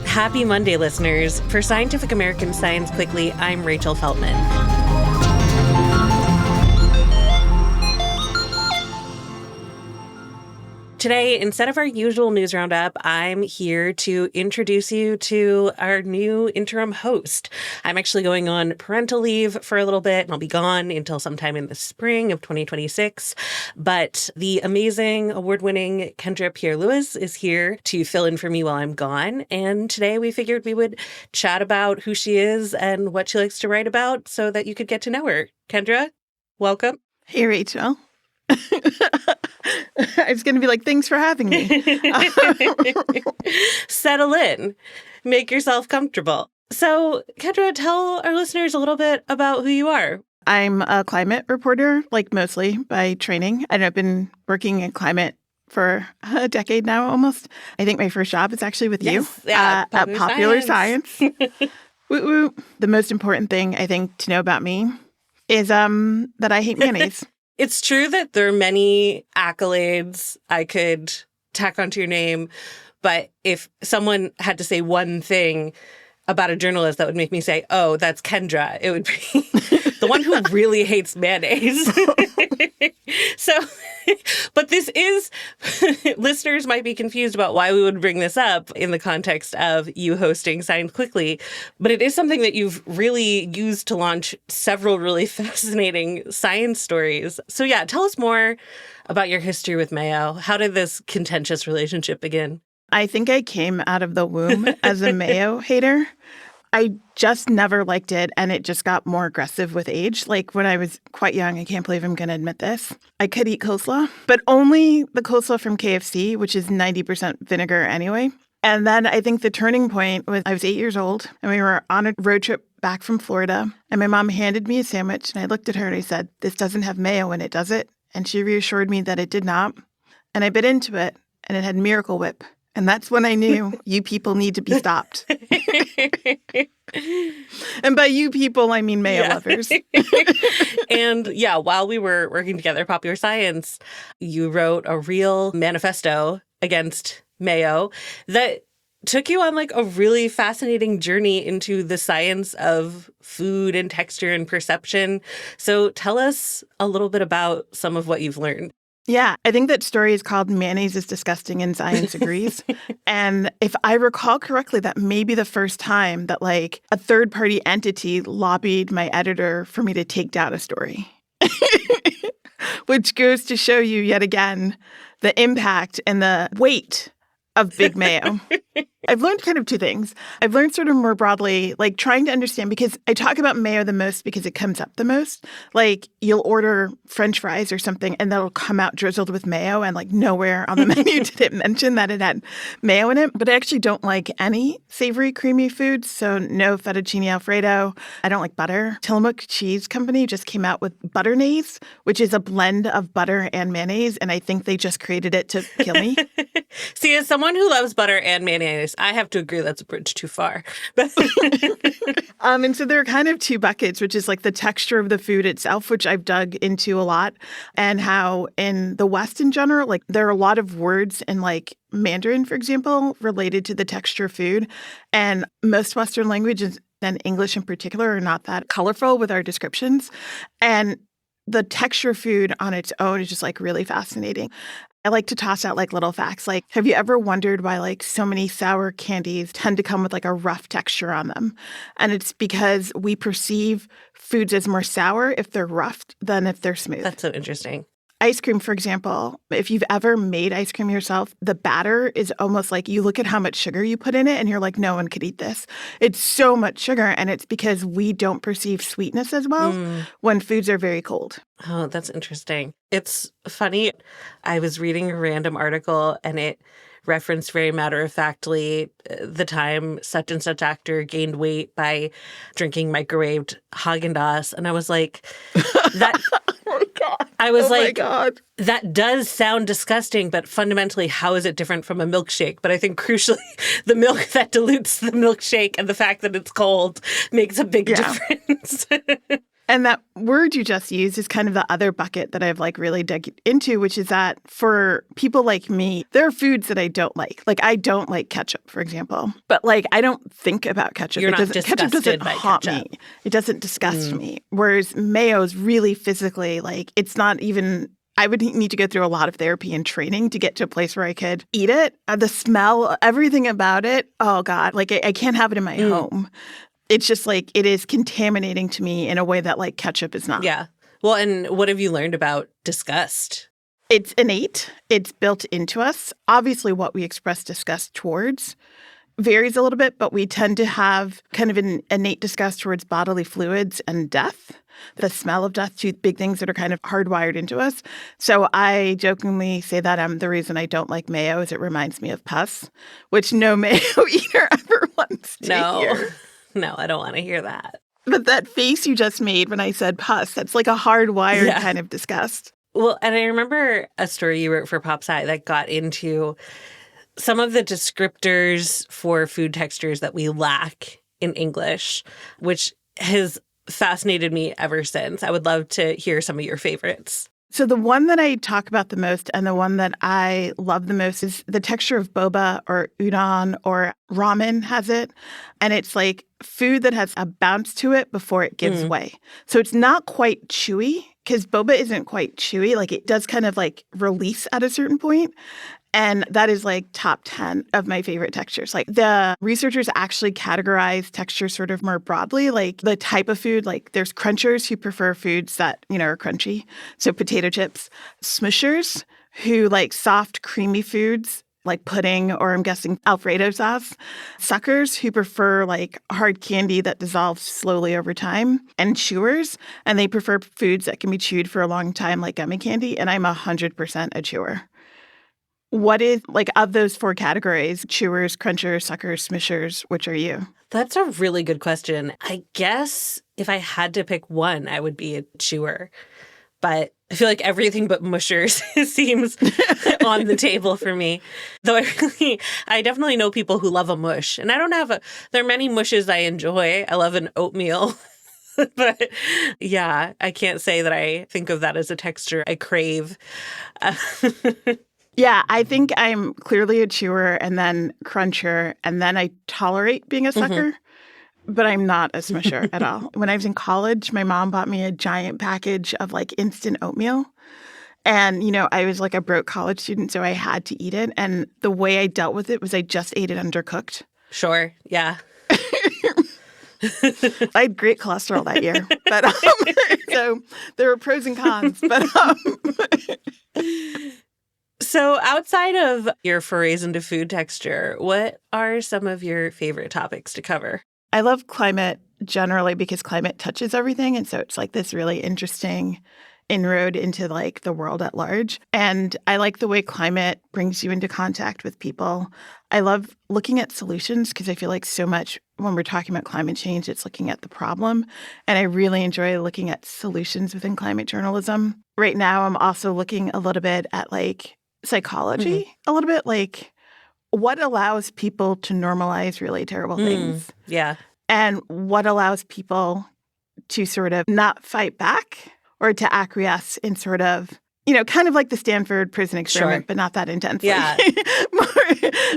Happy Monday, listeners. For Scientific American Science Quickly, I'm Rachel Feltman. Today, instead of our usual news roundup, I'm here to introduce you to our new interim host. I'm actually going on parental leave for a little bit, and I'll be gone until sometime in the spring of 2026. But the amazing, award-winning Kendra Pierre-Louis is here to fill in for me while I'm gone. And today we figured we would chat about who she is and what she likes to write about so that you could get to know her. Kendra, welcome. Hey, Rachel. I was going to be like, thanks for having me. Settle in. Make yourself comfortable. So, Kendra, tell our listeners a little bit about who you are. I'm a climate reporter, like mostly by training. And I've been working in climate for a decade now, almost. I think my first job is actually with you at Popular Science. Woo woo. The most important thing, I think, to know about me is that I hate mayonnaise. It's true that there are many accolades I could tack onto your name, but if someone had to say one thing about a journalist that would make me say, oh, that's Kendra, it would be the one who really hates mayonnaise. So, but this is, listeners might be confused about why we would bring this up in the context of you hosting Science Quickly, but it is something that you've really used to launch several really fascinating science stories. So yeah, tell us more about your history with mayo. How did this contentious relationship begin? I think I came out of the womb as a mayo hater. I just never liked it, and it just got more aggressive with age. Like when I was quite young, I can't believe I'm going to admit this, I could eat coleslaw, but only the coleslaw from KFC, which is 90% vinegar anyway. And then I think the turning point was I was 8 years old, and we were on a road trip back from Florida, and my mom handed me a sandwich, and I looked at her and I said, this doesn't have mayo in it, does it? And she reassured me that it did not. And I bit into it, and it had Miracle Whip. And that's when I knew you people need to be stopped. And by you people, I mean mayo lovers. And yeah, while we were working together at Popular Science, you wrote a real manifesto against mayo that took you on like a really fascinating journey into the science of food and texture and perception. So tell us a little bit about some of what you've learned. Yeah, I think that story is called Mayonnaise is Disgusting and Science Agrees. And if I recall correctly, that may be the first time that like a third-party entity lobbied my editor for me to take down a story. Which goes to show you yet again the impact and the weight of Big Mayo. I've learned kind of two things. I've learned sort of more broadly, like trying to understand, because I talk about mayo the most because it comes up the most. Like you'll order French fries or something and that'll come out drizzled with mayo, and like nowhere on the menu did it mention that it had mayo in it. But I actually don't like any savory, creamy foods. So no fettuccine Alfredo. I don't like butter. Tillamook Cheese Company just came out with Mayonnaise, which is a blend of butter and mayonnaise. And I think they just created it to kill me. See, as someone who loves butter and mayonnaise, I have to agree that's a bridge too far. And so there are kind of two buckets, which is like the texture of the food itself, which I've dug into a lot, and how in the West in general, like there are a lot of words in like Mandarin, for example, related to the texture of food. And most Western languages, and English in particular, are not that colorful with our descriptions. And the texture of food on its own is just like really fascinating. I like to toss out like little facts. Like, have you ever wondered why like so many sour candies tend to come with like a rough texture on them? And it's because we perceive foods as more sour if they're rough than if they're smooth. That's so interesting. Ice cream, for example, if you've ever made ice cream yourself, the batter is almost like you look at how much sugar you put in it and you're like, no one could eat this. It's so much sugar, and it's because we don't perceive sweetness as well when foods are very cold. Oh, that's interesting. It's funny. I was reading a random article and it referenced very matter-of-factly the time such and such actor gained weight by drinking microwaved Haagen-Dazs. And I was like, that... Oh, God. I was my God. That does sound disgusting, but fundamentally, how is it different from a milkshake? But I think crucially, the milk that dilutes the milkshake and the fact that it's cold makes a big difference. And that word you just used is kind of the other bucket that I've like really dug into, which is that for people like me, there are foods that I don't like. Like I don't like ketchup, for example. But like I don't think about ketchup. You're not ketchup doesn't disgusted by haunt ketchup. me. It doesn't disgust me. Whereas mayo is really physically like it's not even I would need to go through a lot of therapy and training to get to a place where I could eat it. The smell, everything about it, oh God, like I can't have it in my home. It's just like it is contaminating to me in a way that like ketchup is not. Yeah. Well, and what have you learned about disgust? It's innate. It's built into us. Obviously, what we express disgust towards varies a little bit, but we tend to have kind of an innate disgust towards bodily fluids and death. The smell of death, two big things that are kind of hardwired into us. So I jokingly say that the reason I don't like mayo is it reminds me of pus, which no mayo eater ever wants to hear. No, I don't want to hear that. But that face you just made when I said pus, that's like a hardwired kind of disgust. Well, and I remember a story you wrote for Pop Sci that got into some of the descriptors for food textures that we lack in English, which has fascinated me ever since. I would love to hear some of your favorites. So the one that I talk about the most and the one that I love the most is the texture of boba or udon or ramen has it. And it's like food that has a bounce to it before it gives way. So it's not quite chewy because boba isn't quite chewy. Like it does kind of like release at a certain point. And that is like top 10 of my favorite textures. Like the researchers actually categorize texture sort of more broadly, like the type of food. Like there's crunchers who prefer foods that, are crunchy. So potato chips. Smushers who like soft, creamy foods like pudding or I'm guessing Alfredo sauce. Suckers who prefer like hard candy that dissolves slowly over time. And chewers. And they prefer foods that can be chewed for a long time like gummy candy. And I'm 100% a chewer. What is, like, of those four categories, chewers, crunchers, suckers, smishers, which are you? That's a really good question. I guess if I had to pick one, I would be a chewer. But I feel like everything but mushers seems on the table for me. Though I definitely know people who love a mush. And I don't have there are many mushes I enjoy. I love an oatmeal. But yeah, I can't say that I think of that as a texture I crave. Yeah, I think I'm clearly a chewer and then cruncher, and then I tolerate being a sucker, but I'm not a smusher at all. When I was in college, my mom bought me a giant package of like instant oatmeal. And, I was like a broke college student, so I had to eat it. And the way I dealt with it was I just ate it undercooked. Sure, yeah. I had great cholesterol that year, but so there were pros and cons. But So outside of your forays into food texture, what are some of your favorite topics to cover? I love climate generally because climate touches everything. And so it's like this really interesting inroad into like the world at large. And I like the way climate brings you into contact with people. I love looking at solutions because I feel like so much when we're talking about climate change, it's looking at the problem. And I really enjoy looking at solutions within climate journalism. Right now, I'm also looking a little bit at like psychology, a little bit like what allows people to normalize really terrible things. Yeah. And what allows people to sort of not fight back or to acquiesce in sort of, kind of like the Stanford prison experiment, but not that intensely. Yeah.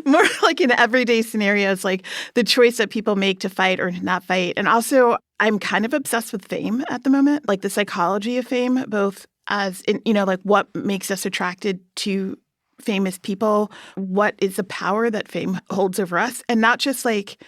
more like in everyday scenarios, like the choice that people make to fight or to not fight. And also, I'm kind of obsessed with fame at the moment, like the psychology of fame, both as in, like what makes us attracted to famous people, what is the power that fame holds over us, and not just like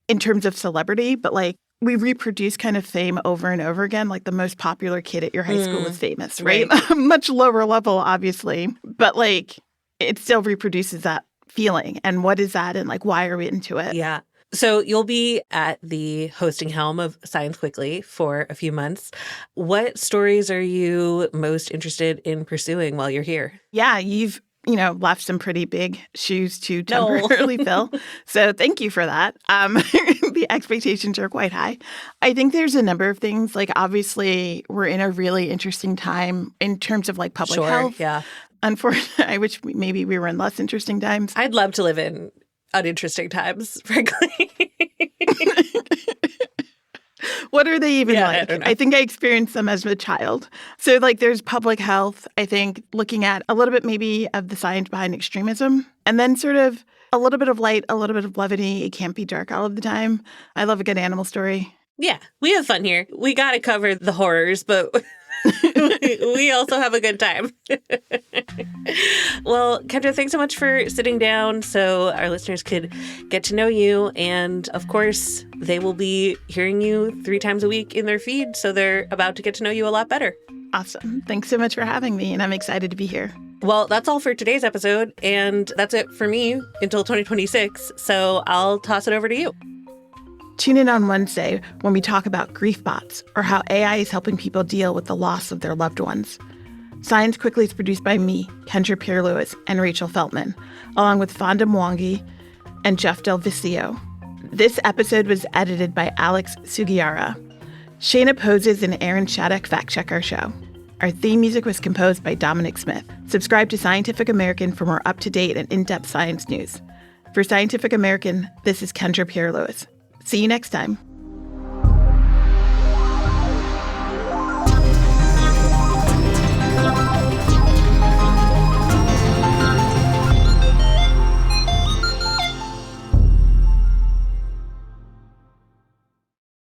in terms of celebrity, but like we reproduce kind of fame over and over again. Like the most popular kid at your high school is famous, right? Much lower level, obviously, but like it still reproduces that feeling. And what is that? And like, why are we into it? Yeah. So you'll be at the hosting helm of Science Quickly for a few months. What stories are you most interested in pursuing while you're here? Yeah, you've left some pretty big shoes to temporarily fill. So thank you for that. The expectations are quite high. I think there's a number of things. Like, obviously, we're in a really interesting time in terms of like public health. Yeah. Unfortunately, I wish maybe we were in less interesting times. I'd love to live in uninteresting times, frankly. What are they even Yeah, like? I don't know. I think I experienced them as a child. So like there's public health, I think looking at a little bit maybe of the science behind extremism, and then sort of a little bit of light, a little bit of levity. It can't be dark all of the time. I love a good animal story. Yeah, we have fun here. We got to cover the horrors, but we also have a good time. Well, Kendra, thanks so much for sitting down so our listeners could get to know you. And of course, they will be hearing you 3 times a week in their feed. So they're about to get to know you a lot better. Awesome. Thanks so much for having me. And I'm excited to be here. Well, that's all for today's episode. And that's it for me until 2026. So I'll toss it over to you. Tune in on Wednesday when we talk about grief bots or how AI is helping people deal with the loss of their loved ones. Science Quickly is produced by me, Kendra Pierre-Louis, and Rachel Feltman, along with Fonda Mwangi and Jeff DelViscio. This episode was edited by Alex Sugiura. Shayna Posses and Aaron Shattuck fact-check our show. Our theme music was composed by Dominic Smith. Subscribe to Scientific American for more up-to-date and in-depth science news. For Scientific American, this is Kendra Pierre-Louis. See you next time.